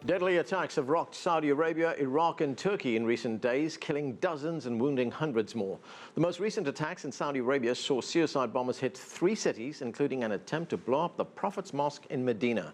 Deadly attacks have rocked Saudi Arabia, Iraq and Turkey in recent days, killing dozens and wounding hundreds more. The most recent attacks in Saudi Arabia saw suicide bombers hit 3 cities, including an attempt to blow up the Prophet's Mosque in Medina.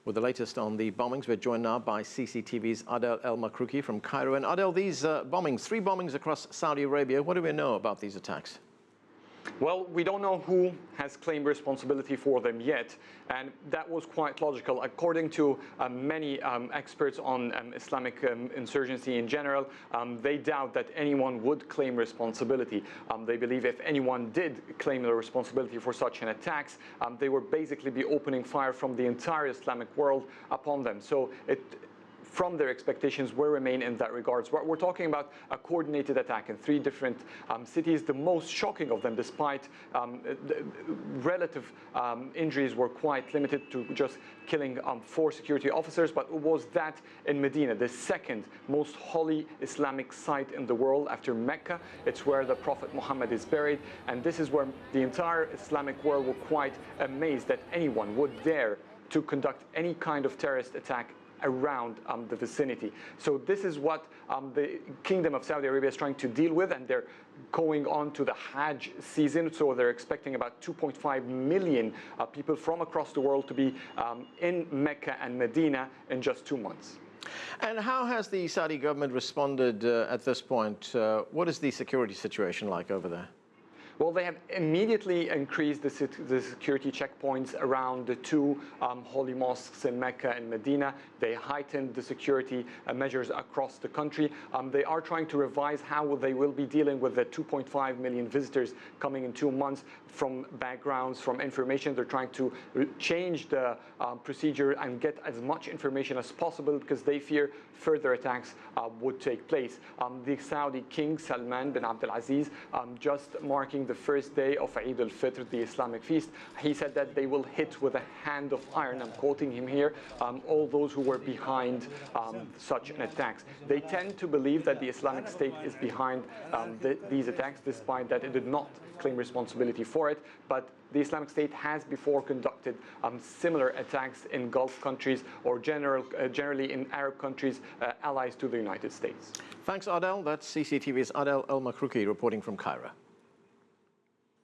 With the latest on the bombings, we're joined now by CCTV's Adel El-Makrouki from Cairo. And Adel, these bombings, 3 bombings across Saudi Arabia, what do we know about these attacks? Well, we don't know who has claimed responsibility for them yet, and that was quite logical. According to many experts on Islamic insurgency in general, they doubt that anyone would claim responsibility. They believe if anyone did claim the responsibility for such an attacks, they would basically be opening fire from the entire Islamic world upon them. So from their expectations will remain in that regards. We're talking about a coordinated attack in 3 different cities. The most shocking of them, despite relative injuries, were quite limited to just killing 4 security officers, but it was that in Medina, the 2nd most holy Islamic site in the world after Mecca. It's where the Prophet Muhammad is buried, and this is where the entire Islamic world were quite amazed that anyone would dare to conduct any kind of terrorist attack around the vicinity. So this is what the Kingdom of Saudi Arabia is trying to deal with, and they're going on to the Hajj season, so they're expecting about 2.5 million people from across the world to be in Mecca and Medina in just 2 months. And how has the Saudi government responded at this point? What is the security situation like over there? Well, they have immediately increased the security checkpoints around the 2 holy mosques in Mecca and Medina. They heightened the security measures across the country. They are trying to revise how they will be dealing with the 2.5 million visitors coming in 2 months from backgrounds, from information. They're trying to change the procedure and get as much information as possible because they fear further attacks would take place. The Saudi King Salman bin Abdulaziz, just marking the first day of Eid al-Fitr, the Islamic feast, he said that they will hit with a hand of iron, I'm quoting him here, all those who were behind such an attacks. They tend to believe that the Islamic State is behind these attacks, despite that it did not claim responsibility for it, but the Islamic State has before conducted similar attacks in Gulf countries or generally in Arab countries allies to the United States. Thanks, Adel. That's CCTV's Adel El-Makrouki reporting from Cairo.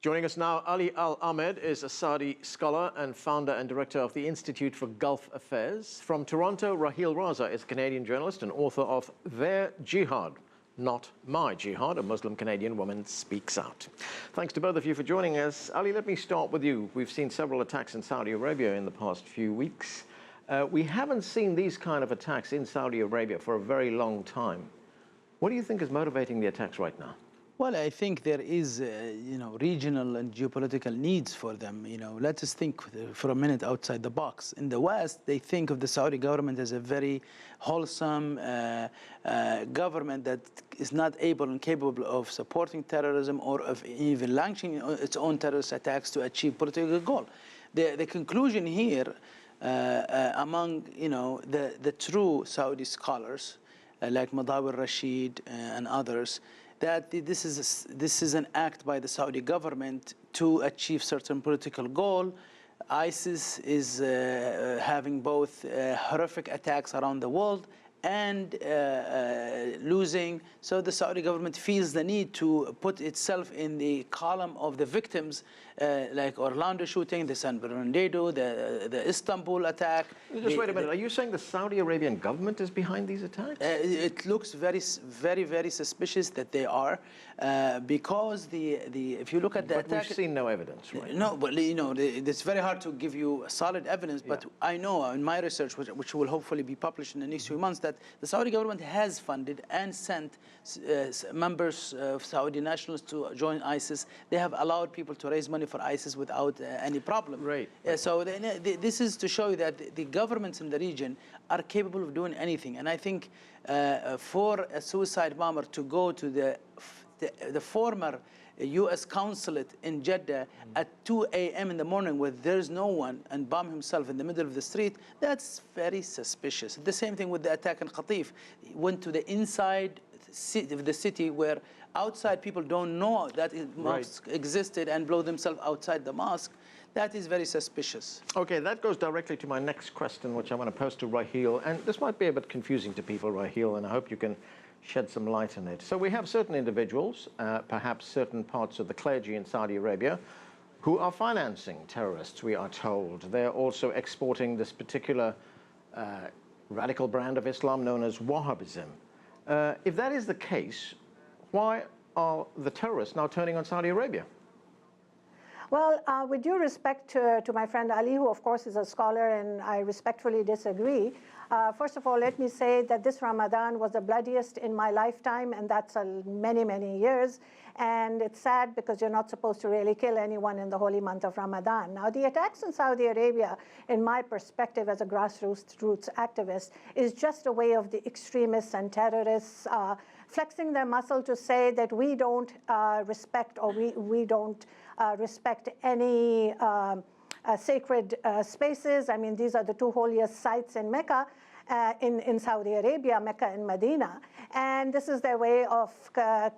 Joining us now, Ali Al-Ahmed is a Saudi scholar and founder and director of the Institute for Gulf Affairs. From Toronto, Raheel Raza is a Canadian journalist and author of Their Jihad, Not My Jihad, a Muslim Canadian woman speaks out. Thanks to both of you for joining us. Ali, let me start with you. We've seen several attacks in Saudi Arabia in the past few weeks. We haven't seen these kind of attacks in Saudi Arabia for a very long time. What do you think is motivating the attacks right now? Well, I think there is, regional and geopolitical needs for them. Let us think for a minute outside the box. In the West, they think of the Saudi government as a very wholesome government that is not able and capable of supporting terrorism or of even launching its own terrorist attacks to achieve political goal. The conclusion here among, the true Saudi scholars like Madawi Rashid and others, that this is an act by the Saudi government to achieve certain political goal. ISIS is having both horrific attacks around the world and losing. So the Saudi government feels the need to put itself in the column of the victims, like Orlando shooting, the San Bernardino, the Istanbul attack. Just wait a minute. Are you saying the Saudi Arabian government is behind these attacks? It looks very, very, very suspicious that they are, because if you look at the attack, but we've seen no evidence, right? No, but it's very hard to give you solid evidence. Yeah. But I know in my research, which will hopefully be published in the next few months, that the Saudi government has funded and sent members of Saudi nationals to join ISIS. They have allowed people to raise money for ISIS without any problem. Right. So this is to show you that the governments in the region are capable of doing anything. And I think for a suicide bomber to go to the former U.S. consulate in Jeddah at 2 a.m. in the morning where there's no one and bomb himself in the middle of the street, that's very suspicious. The same thing with the attack in Qatif. He went to the inside of the city where outside people don't know that mosque existed and blow themselves outside the mosque. That is very suspicious. Okay, that goes directly to my next question, which I want to pose to Raheel. And this might be a bit confusing to people, Raheel, and I hope you can shed some light on it. So we have certain individuals, perhaps certain parts of the clergy in Saudi Arabia, who are financing terrorists, we are told. They're also exporting this particular radical brand of Islam known as Wahhabism. If that is the case, why are the terrorists now turning on Saudi Arabia? Well, with due respect to my friend Ali, who of course is a scholar, and I respectfully disagree, first of all, let me say that this Ramadan was the bloodiest in my lifetime, and that's many, many years. And it's sad because you're not supposed to really kill anyone in the holy month of Ramadan. Now, the attacks in Saudi Arabia, in my perspective as a grassroots activist, is just a way of the extremists and terrorists flexing their muscle to say that we don't respect, or we don't respect any sacred spaces. I mean, these are the two holiest sites in Mecca, in Saudi Arabia, Mecca and Medina. And this is their way of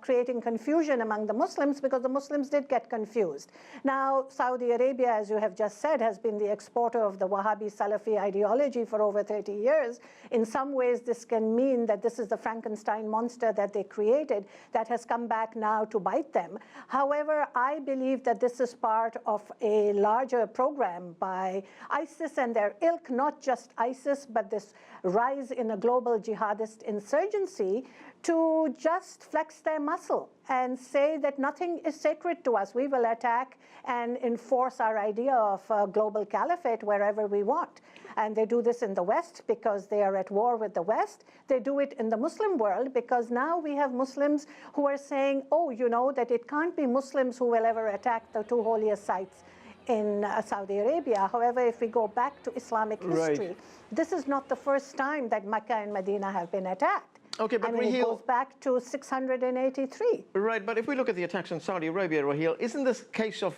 creating confusion among the Muslims, because the Muslims did get confused. Now, Saudi Arabia, as you have just said, has been the exporter of the Wahhabi Salafi ideology for over 30 years. In some ways, this can mean that this is the Frankenstein monster that they created that has come back now to bite them. However, I believe that this is part of a larger program by ISIS and their ilk, not just ISIS, but this rise in a global jihadist insurgency, to just flex their muscle and say that nothing is sacred to us. We will attack and enforce our idea of a global caliphate wherever we want. And they do this in the West because they are at war with the West. They do it in the Muslim world because now we have Muslims who are saying, oh, you know, that it can't be Muslims who will ever attack the two holiest sites in Saudi Arabia. However, if we go back to Islamic history, this is not the first time that Mecca and Medina have been attacked. Okay, but I mean, it goes back to 683. Right, but if we look at the attacks in Saudi Arabia, Raheel, isn't this a case of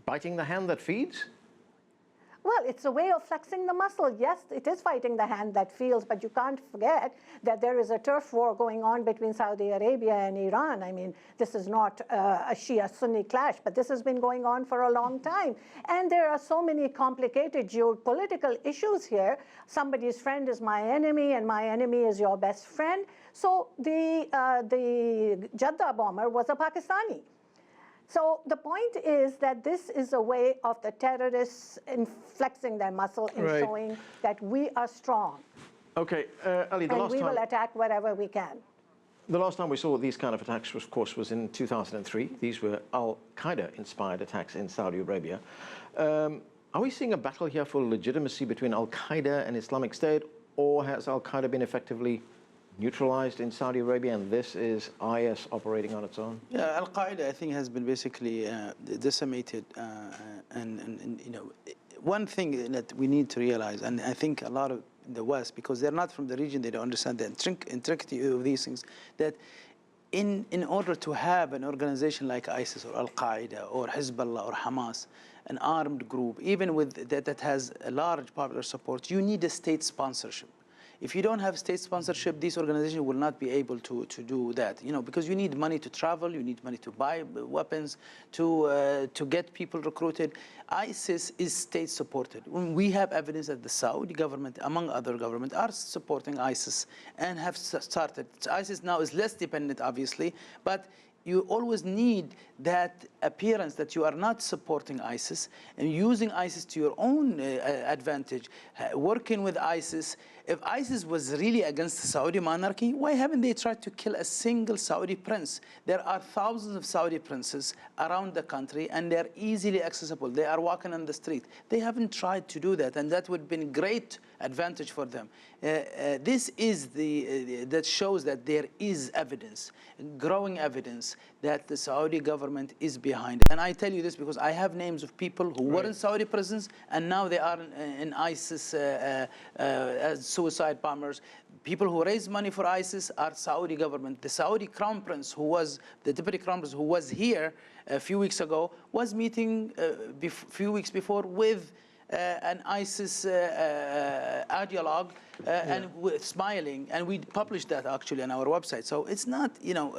biting the hand that feeds? Well, it's a way of flexing the muscle. Yes, it is fighting the hand that feels, but you can't forget that there is a turf war going on between Saudi Arabia and Iran. I mean, this is not a Shia-Sunni clash, but this has been going on for a long time. And there are so many complicated geopolitical issues here. Somebody's friend is my enemy, and my enemy is your best friend. So the Jeddah bomber was a Pakistani. So the point is that this is a way of the terrorists in flexing their muscle and showing that we are strong. Okay, Ali, and we will attack wherever we can. The last time we saw these kind of attacks, of course, was in 2003. These were Al-Qaeda-inspired attacks in Saudi Arabia. Are we seeing a battle here for legitimacy between Al-Qaeda and Islamic State, or has Al-Qaeda been effectively neutralized in Saudi Arabia, and this is IS operating on its own? Yeah, Al-Qaeda, I think, has been basically decimated. And you know, one thing that we need to realize, and I think a lot of the West, because they're not from the region, they don't understand the intricity of these things, that in order to have an organization like ISIS or Al-Qaeda or Hezbollah or Hamas, an armed group, even with that has a large popular support, you need a state sponsorship. If you don't have state sponsorship, these organizations will not be able to do that. You know, because you need money to travel, you need money to buy weapons, to get people recruited. ISIS is state supported. When we have evidence that the Saudi government, among other governments, are supporting ISIS and have started. ISIS now is less dependent, obviously, but you always need that appearance that you are not supporting ISIS and using ISIS to your own advantage, working with ISIS. If ISIS was really against the Saudi monarchy, why haven't they tried to kill a single Saudi prince? There are thousands of Saudi princes around the country, and they're easily accessible. They are walking on the street. They haven't tried to do that, and that would have been great advantage for them. This is that shows that there is evidence, growing evidence, that the Saudi government is behind it. And I tell you this because I have names of people who were in Saudi prisons, and now they are in ISIS as suicide bombers. People who raise money for ISIS are Saudi government. The Saudi crown prince, who was the deputy crown prince, who was here a few weeks ago, was meeting a few weeks before with an ISIS ideologue and smiling, and we published that actually on our website. So it's not,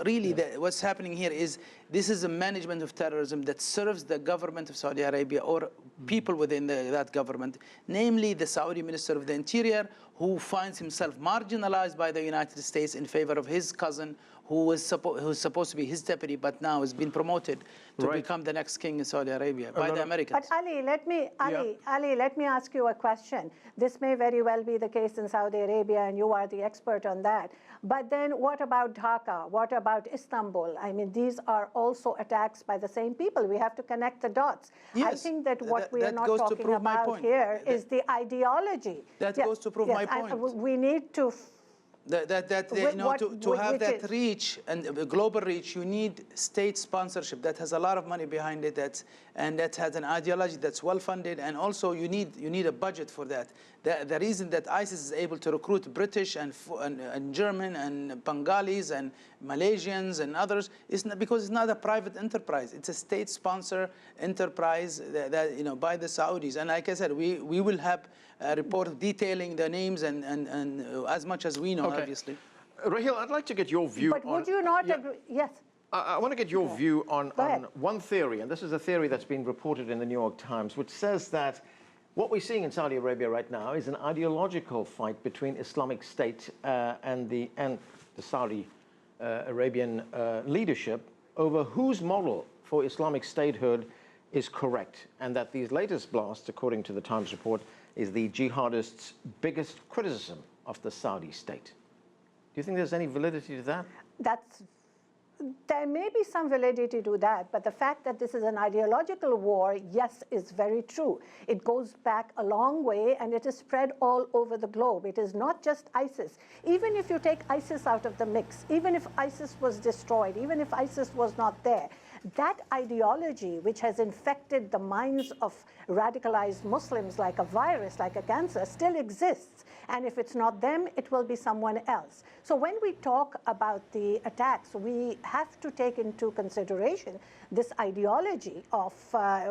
really what's happening here is this is a management of terrorism that serves the government of Saudi Arabia or people within that government, namely the Saudi Minister of the Interior, who finds himself marginalized by the United States in favor of his cousin, who's supposed to be his deputy, but now has been promoted to become the next king in Saudi Arabia by the Americans. But Ali, let me ask you a question. This may very well be the case in Saudi Arabia, and you are the expert on that. But then what about Dhaka? What about Istanbul? I mean, these are also attacks by the same people. We have to connect the dots. Yes, I think that what we are not talking about here is the ideology. That goes to prove my point. We need to... To have that reach and global reach, you need state sponsorship that has a lot of money behind it, and that has an ideology that's well funded, and also you need a budget for that. The reason that ISIS is able to recruit British and German and Bengalis and Malaysians and others is not because it's not a private enterprise. It's a state-sponsored enterprise that by the Saudis. And like I said, we will have a report detailing the names and as much as we know, obviously. Raheel, I'd like to get your view on... But would you not agree? Yes. I want to get your view on one theory, and this is a theory that's been reported in the New York Times, which says that what we're seeing in Saudi Arabia right now is an ideological fight between Islamic State and the Saudi Arabian leadership over whose model for Islamic statehood is correct, and that these latest blasts, according to the Times report, is the jihadists' biggest criticism of the Saudi state. Do you think there's any validity to that? There may be some validity to that, but the fact that this is an ideological war, yes, is very true. It goes back a long way, and it is spread all over the globe. It is not just ISIS. Even if you take ISIS out of the mix, even if ISIS was destroyed, even if ISIS was not there, that ideology, which has infected the minds of radicalized Muslims like a virus, like a cancer, still exists. And if it's not them, it will be someone else. So when we talk about the attacks, we have to take into consideration this ideology of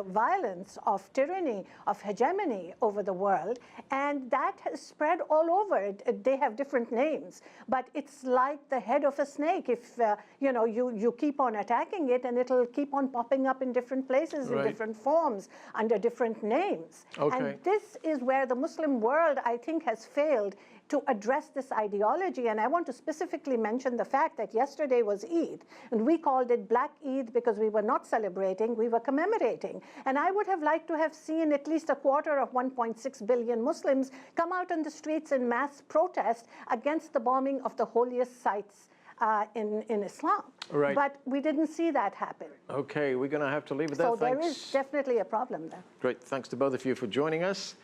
violence, of tyranny, of hegemony over the world, and that has spread all over. They have different names, but it's like the head of a snake. If you keep on attacking it, and it'll keep on popping up in different places, in different forms, under different names. And this is where the Muslim world, I think, has failed to address this ideology. And I want to specifically mention the fact that yesterday was Eid, and we called it Black Eid because we were not celebrating, we were commemorating. And I would have liked to have seen at least a quarter of 1.6 billion Muslims come out on the streets in mass protest against the bombing of the holiest sites in Islam. But we didn't see that happen. Okay, we're going to have to leave it there. So there is definitely a problem there. Great. Thanks to both of you for joining us.